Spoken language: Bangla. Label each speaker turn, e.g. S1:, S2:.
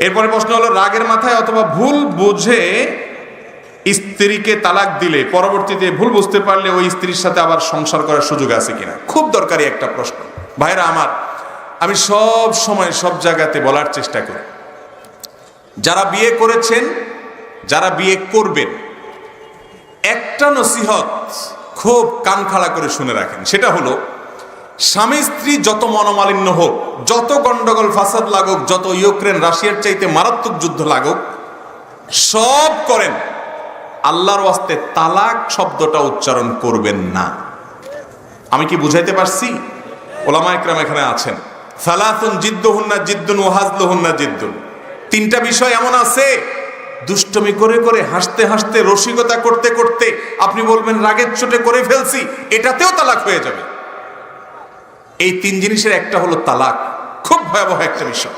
S1: এরপরে প্রশ্ন হলো, রাগের মাথায় অথবা ভুল বুঝে স্ত্রীকে তালাক দিলে পরবর্তীতে ভুল বুঝতে পারলে ওই স্ত্রীর সাথে আবার সংসার করার সুযোগ আছে কিনা? খুব দরকারি একটা প্রশ্ন ভাইরা আমার। আমি সব সময় সব জায়গাতে বলার চেষ্টা করি, যারা বিয়ে করেছেন, যারা বিয়ে করবেন, একটা নসিহত খুব কান খাড়া করে শুনে রাখেন। সেটা হলো, স্বামী স্ত্রী যত মনোমালিন্য হোক, যত গন্ডগোল ফাসাদ লাগুক, যত ইউক্রেন রাশিয়ার চাইতে মারাত্মক যুদ্ধ লাগুক, সব করেন, আল্লাহর ওয়াস্তে তালাক শব্দটা উচ্চারণ করবেন না। আমি কি বুঝাইতে পারছি? ওলামা ইকরাম এখানে আছেন। সালাতুন জিদ্দুহুন্না জিদ্দুন ওয়া হাজলুহুন্না জিদ্দুন। তিনটা বিষয় এমন আছে, দুষ্টমি করে করে, হাসতে হাসতে, রসিকতা করতে করতে আপনি বলবেন রাগের চোটে করে ফেলছি, এটাতেও তালাক হয়ে যাবে। এই তিন জিনিসের একটা হলো তালাক। খুব ভয়াবহ একটা বিষয়।